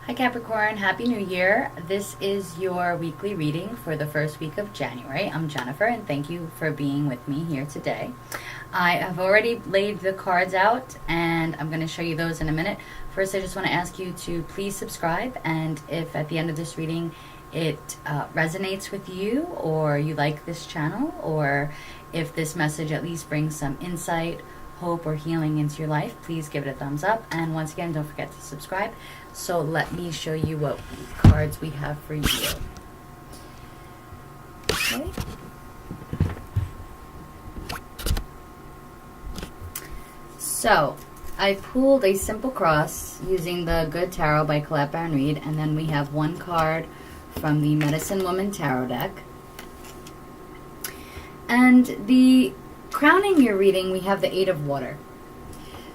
Hi Capricorn, Happy New Year. This is your weekly reading for the first week of January. I'm Jennifer and thank you for being with me here today. I have already laid the cards out and I'm going to show you those in a minute. First, I just want to ask you to please subscribe, and if at the end of this reading it resonates with you, or you like this channel, or if this message at least brings some insight, hope, or healing into your life, please give it a thumbs up. And once again, don't forget to subscribe. So let me show you what cards we have for you. Okay. So I pulled a simple cross using the Good Tarot by Capricorn Read, and then we have one card from the Medicine Woman Tarot deck. And the crowning your reading, we have the Eight of Water.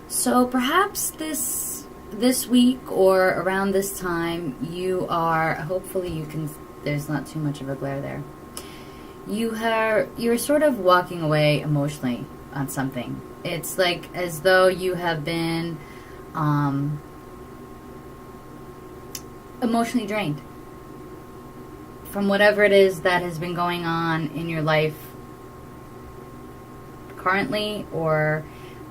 So perhaps this week or around this time, you are, hopefully you can, there's not too much of a glare there. You're sort of walking away emotionally on something. It's like as though you have been emotionally drained from whatever it is that has been going on in your life currently, or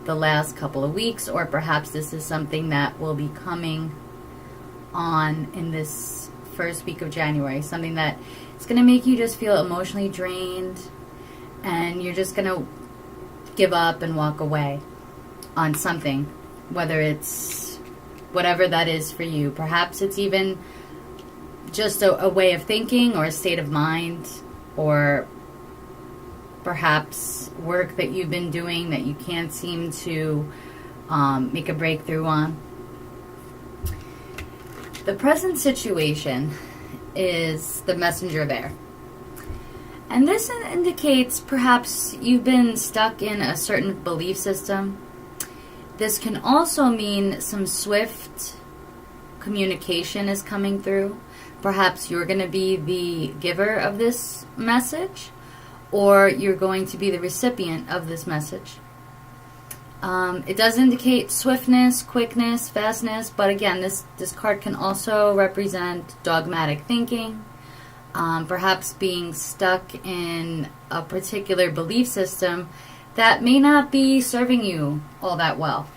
the last couple of weeks, or perhaps this is something that will be coming on in this first week of January, something that it's going to make you just feel emotionally drained, and you're just going to give up and walk away on something, whether it's whatever that is for you. Perhaps it's even just a way of thinking or a state of mind, or perhaps work that you've been doing that you can't seem to make a breakthrough on. The present situation is the Messenger of Air. And this indicates perhaps you've been stuck in a certain belief system. This can also mean some swift communication is coming through. Perhaps you're going to be the giver of this message, or you're going to be the recipient of this message. It does indicate swiftness, quickness, fastness, but again, this card can also represent dogmatic thinking, perhaps being stuck in a particular belief system that may not be serving you all that well.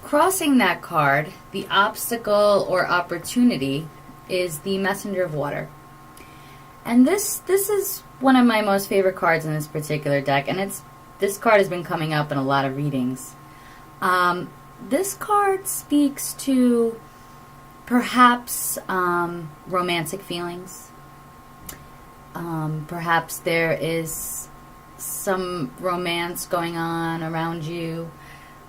Crossing that card, the obstacle or opportunity, is the Messenger of Water. And this is one of my most favorite cards in this particular deck, and this card has been coming up in a lot of readings. This card speaks to perhaps romantic feelings. Perhaps there is some romance going on around you.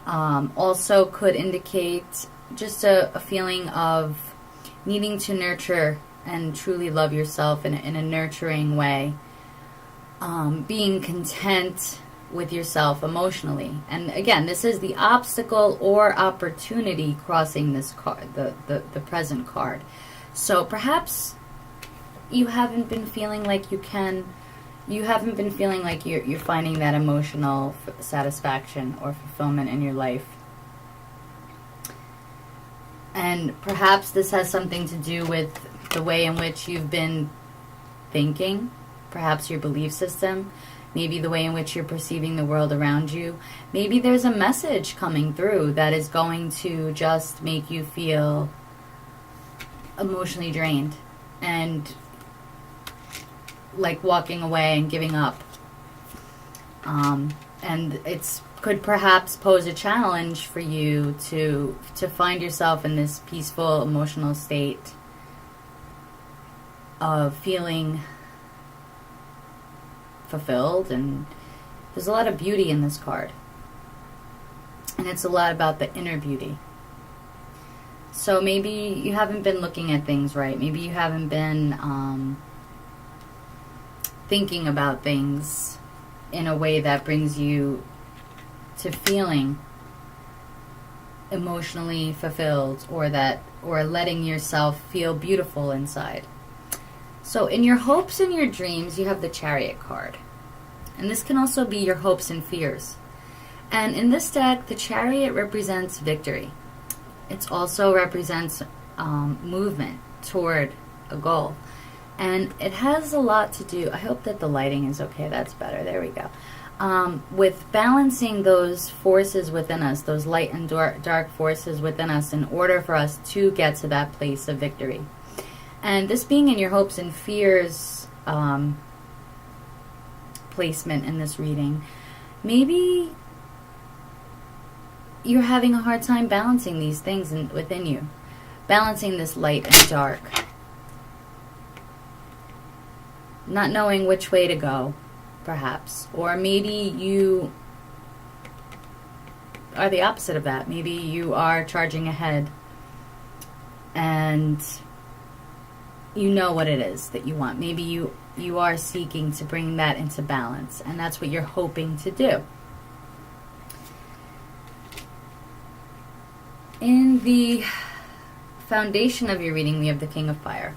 Also could indicate just a feeling of needing to nurture and truly love yourself in a nurturing way. Being content with yourself emotionally. And again, this is the obstacle or opportunity crossing this card, the present card. So perhaps you haven't been feeling like you're finding that emotional satisfaction or fulfillment in your life. And perhaps this has something to do with the way in which you've been thinking, perhaps your belief system, maybe the way in which you're perceiving the world around you. Maybe there's a message coming through that is going to just make you feel emotionally drained and like walking away and giving up. And it could perhaps pose a challenge for you to find yourself in this peaceful emotional state of feeling fulfilled. And there's a lot of beauty in this card, and it's a lot about the inner beauty. So maybe you haven't been looking at things right. Maybe you haven't been thinking about things in a way that brings you to feeling emotionally fulfilled, or letting yourself feel beautiful inside. So in your hopes and your dreams, you have the Chariot card. And this can also be your hopes and fears. And in this deck, the Chariot represents victory. It also represents movement toward a goal. And it has a lot to do, I hope that the lighting is okay, that's better, there we go. With balancing those forces within us, those light and dark forces within us, in order for us to get to that place of victory. And this being in your hopes and fears placement in this reading, maybe you're having a hard time balancing these things within you. Balancing this light and dark. Not knowing which way to go, perhaps. Or maybe you are the opposite of that. Maybe you are charging ahead and you know what it is that you want. Maybe you are seeking to bring that into balance, and that's what you're hoping to do. In the foundation of your reading, we have the King of Fire.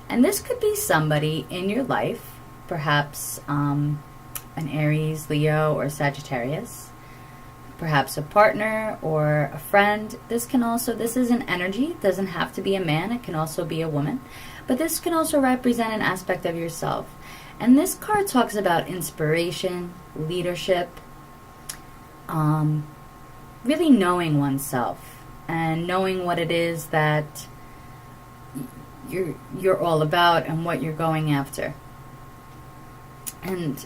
And this could be somebody in your life, perhaps an Aries, Leo, or Sagittarius, perhaps a partner or a friend. This is an energy. It doesn't have to be a man. It can also be a woman. But this can also represent an aspect of yourself. And this card talks about inspiration, leadership, really knowing oneself and knowing what it is that you're all about and what you're going after. And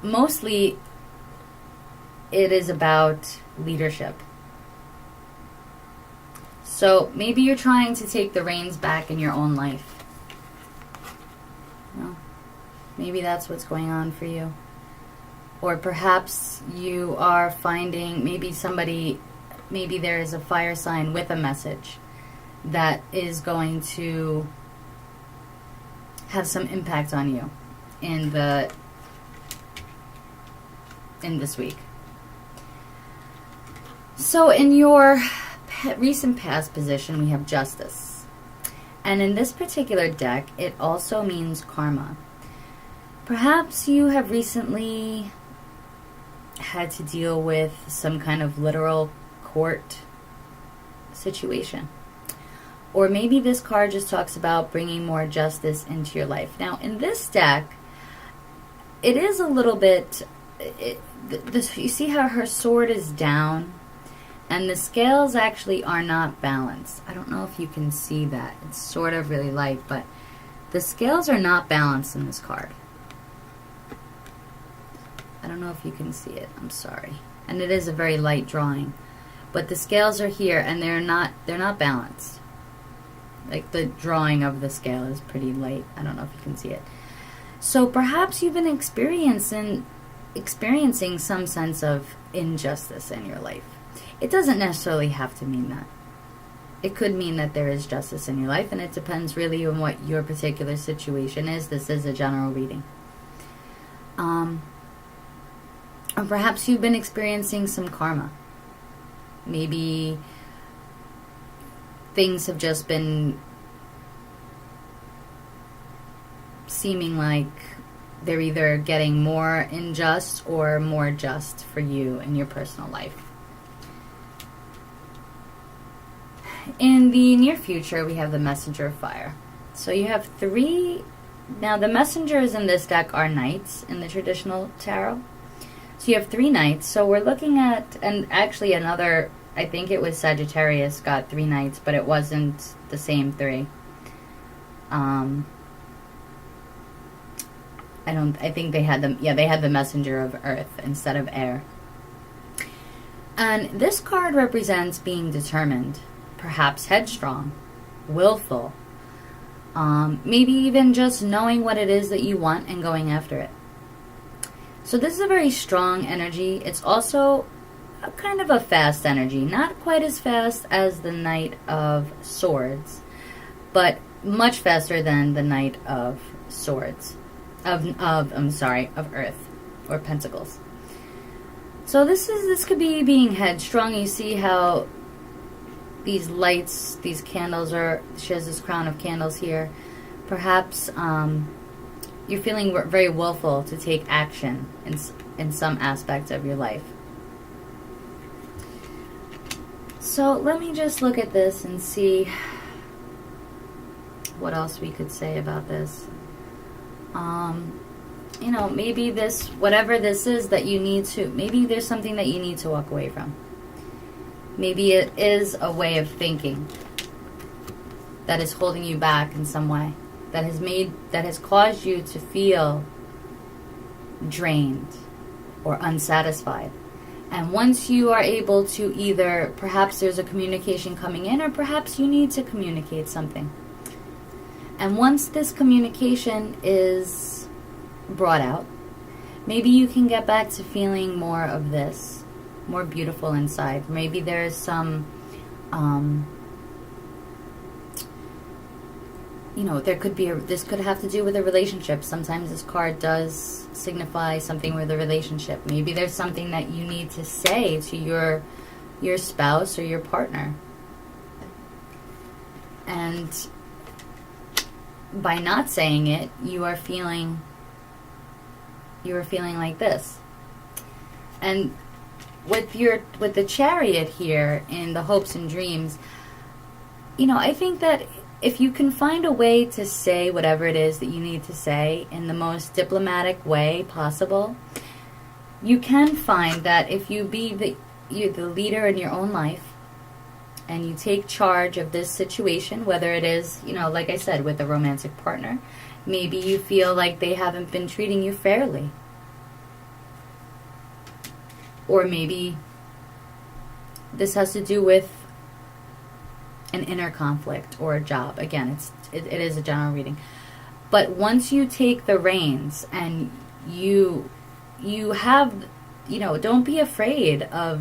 mostly it is about leadership. So maybe you're trying to take the reins back in your own life. Well, maybe that's what's going on for you. Or perhaps you are finding maybe there is a fire sign with a message that is going to have some impact on you in this week. So in your recent past position, we have Justice. And in this particular deck, it also means karma. Perhaps you have recently had to deal with some kind of literal court situation. Or maybe this card just talks about bringing more justice into your life. Now, in this deck, it is a little bit... you see how her sword is down? And the scales actually are not balanced. I don't know if you can see that. It's sort of really light, but the scales are not balanced in this card. I don't know if you can see it. I'm sorry. And it is a very light drawing. But the scales are here, and they're not balanced. Like, the drawing of the scale is pretty light. I don't know if you can see it. So perhaps you've been experiencing some sense of injustice in your life. It doesn't necessarily have to mean that. It could mean that there is justice in your life, and it depends really on what your particular situation is. This is a general reading. Or perhaps you've been experiencing some karma. Maybe things have just been seeming like they're either getting more unjust or more just for you in your personal life. In the near future, we have the Messenger of Fire. So you have three... Now, the messengers in this deck are knights in the traditional tarot. So you have three knights. So we're looking at... And actually another... I think it was Sagittarius got three knights, but it wasn't the same three. I think they had them... Yeah, they had the Messenger of Earth instead of air. And this card represents being determined. Perhaps headstrong, willful, maybe even just knowing what it is that you want and going after it. So this is a very strong energy. It's also a kind of a fast energy, not quite as fast as the Knight of Swords, but much faster than the Knight of Swords, of Earth or Pentacles. So this could be being headstrong. You see how these lights, these candles she has this crown of candles here. Perhaps you're feeling very willful to take action in some aspect of your life. So let me just look at this and see what else we could say about this. You know, maybe this, whatever this is that you need to, maybe there's something that you need to walk away from. Maybe it is a way of thinking that is holding you back in some way, that has caused you to feel drained or unsatisfied. And once you are able to either, perhaps there's a communication coming in, or perhaps you need to communicate something. And once this communication is brought out, maybe you can get back to feeling more of this, more beautiful inside. Maybe there's some, you know, there could be this could have to do with a relationship. Sometimes this card does signify something with a relationship. Maybe there's something that you need to say to your spouse or your partner. And by not saying it, you are feeling like this. And with the Chariot here in the hopes and dreams, you know, I think that if you can find a way to say whatever it is that you need to say in the most diplomatic way possible, you can find that if you be you're the leader in your own life, and you take charge of this situation, whether it is, you know, like I said, with a romantic partner, maybe you feel like they haven't been treating you fairly. Or maybe this has to do with an inner conflict or a job. Again, it is a general reading. But once you take the reins and you have, you know, don't be afraid of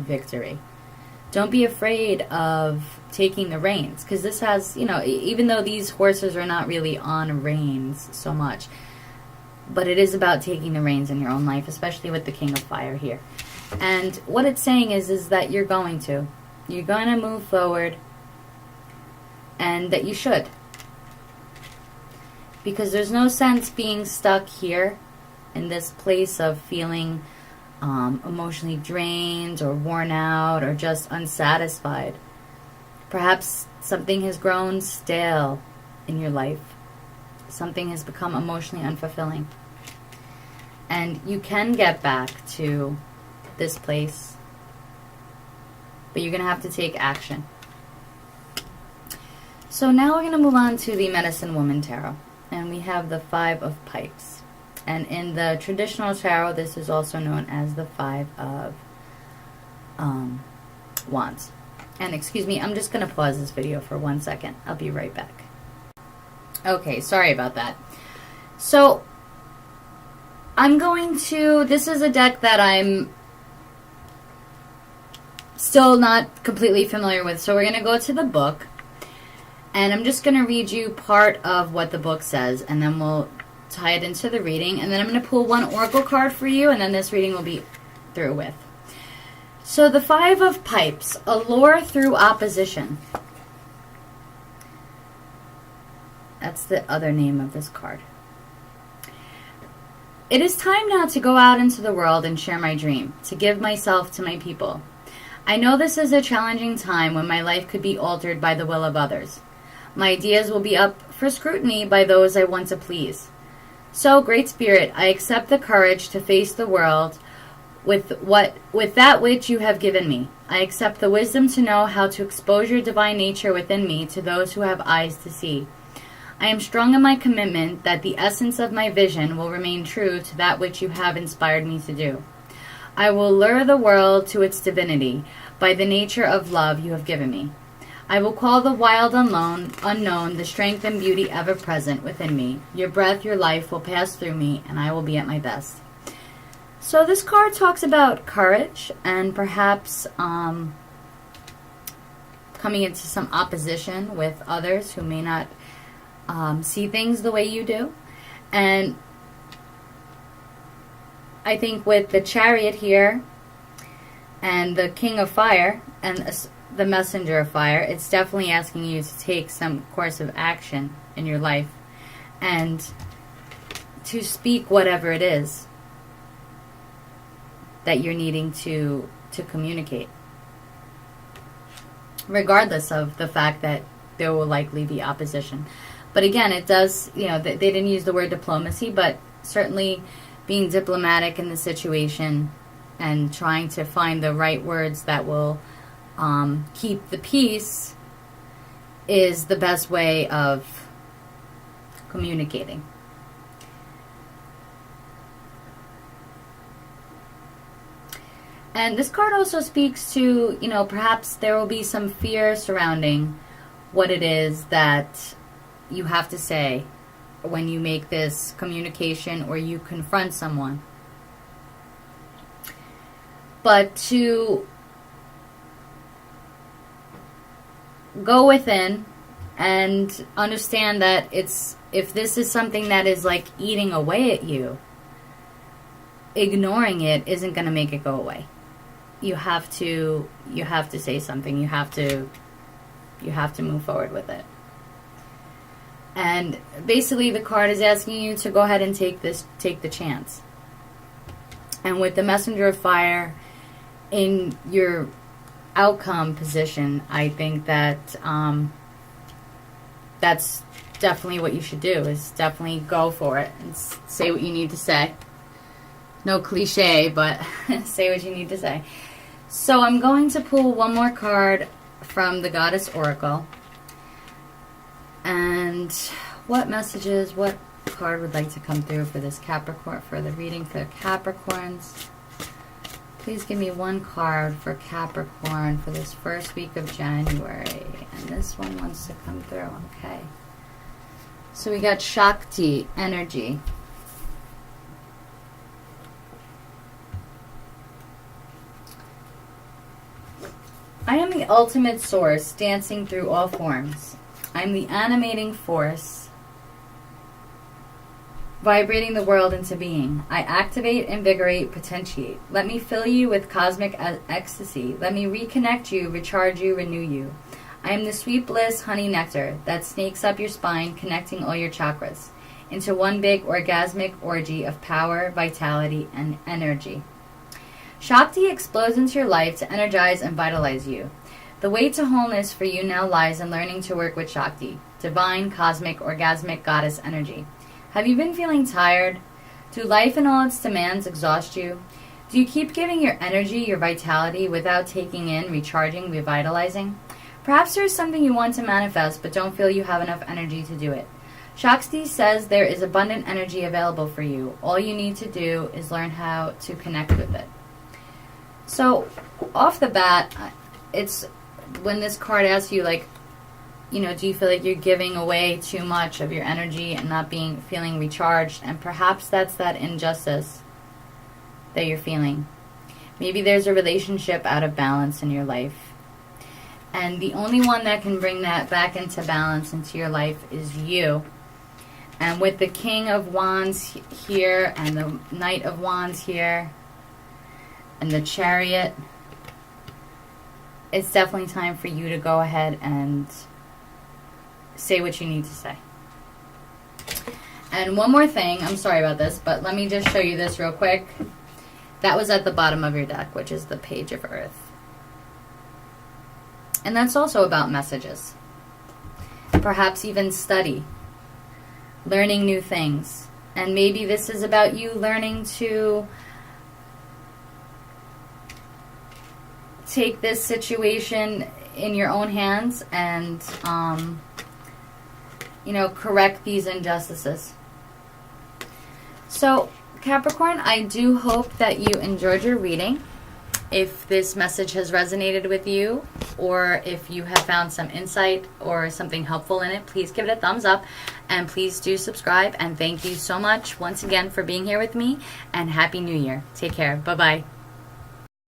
victory. Don't be afraid of taking the reins, because this has, you know, even though these horses are not really on reins so much, but it is about taking the reins in your own life, especially with the King of Fire here. And what it's saying is that you're going to move forward, and that you should, because there's no sense being stuck here in this place of feeling emotionally drained or worn out or just unsatisfied. Perhaps something has grown stale in your life. Something has become emotionally unfulfilling. And you can get back to this place, but you're going to have to take action. So now we're going to move on to the Medicine Woman Tarot. And we have the Five of Pipes. And in the traditional tarot, this is also known as the Five of Wands. And excuse me, I'm just going to pause this video for 1 second. I'll be right back. Okay, sorry about that. So, this is a deck that I'm still not completely familiar with. So we're going to go to the book. And I'm just going to read you part of what the book says. And then we'll tie it into the reading, and then I'm going to pull one oracle card for you, and then this reading will be through with. So the Five of Pipes, allure through opposition. That's the other name of this card. It is time now to go out into the world and share my dream, to give myself to my people. I know this is a challenging time when my life could be altered by the will of others. My ideas will be up for scrutiny by those I want to please. So, Great Spirit, I accept the courage to face the world with that which you have given me. I accept the wisdom to know how to expose your divine nature within me to those who have eyes to see. I am strong in my commitment that the essence of my vision will remain true to that which you have inspired me to do. I will lure the world to its divinity by the nature of love you have given me. I will call the wild unknown, the strength and beauty ever present within me. Your breath, your life will pass through me, and I will be at my best. So this card talks about courage and perhaps coming into some opposition with others who may not see things the way you do. And I think with the Chariot here and the King of Fire and the Messenger of Fire, it's definitely asking you to take some course of action in your life and to speak whatever it is that you're needing to communicate. regardless of the fact that there will likely be opposition. But again, it does, they didn't use the word diplomacy, but certainly being diplomatic in the situation and trying to find the right words that will keep the peace is the best way of communicating. And this card also speaks to, perhaps there will be some fear surrounding what it is that you have to say when you make this communication or you confront someone. But to go within and understand that if this is something that is like eating away at you, ignoring it isn't going to make it go away. You have to say something. You have to move forward with it. And basically the card is asking you to go ahead and take the chance. And with the Messenger of Fire in your outcome position, I think that that's definitely what you should do, is definitely go for it and say what you need to say. No cliche, but say what you need to say. So I'm going to pull one more card from the Goddess Oracle. And what messages, what card would like to come through for this Capricorn, for the reading for Capricorns? Please give me one card for Capricorn for this first week of January. And this one wants to come through. Okay. So we got Shakti, energy. I am the ultimate source, dancing through all forms. I am the animating force, vibrating the world into being. I activate, invigorate, potentiate. Let me fill you with cosmic ecstasy. Let me reconnect you, recharge you, renew you. I am the sweet bliss, honey nectar that snakes up your spine, connecting all your chakras into one big orgasmic orgy of power, vitality, and energy. Shakti explodes into your life to energize and vitalize you. The way to wholeness for you now lies in learning to work with Shakti, divine, cosmic, orgasmic goddess energy. Have you been feeling tired? Do life and all its demands exhaust you? Do you keep giving your energy, your vitality, without taking in, recharging, revitalizing? Perhaps there is something you want to manifest, but don't feel you have enough energy to do it. Shakti says there is abundant energy available for you. All you need to do is learn how to connect with it. So, off the bat, it's when this card asks you, like, do you feel like you're giving away too much of your energy and not feeling recharged? And perhaps that's that injustice that you're feeling. Maybe there's a relationship out of balance in your life. And the only one that can bring that back into balance into your life is you. And with the King of Wands here and the Knight of Wands here and the Chariot, it's definitely time for you to go ahead and say what you need to say. And one more thing, I'm sorry about this, but let me just show you this real quick. That was at the bottom of your deck, which is the Page of Earth. And that's also about messages. Perhaps even study, learning new things. And maybe this is about you learning to take this situation in your own hands and, correct these injustices. So, Capricorn, I do hope that you enjoyed your reading. If this message has resonated with you, or if you have found some insight or something helpful in it, please give it a thumbs up, and please do subscribe. And thank you so much once again for being here with me, and Happy New Year. Take care. Bye-bye.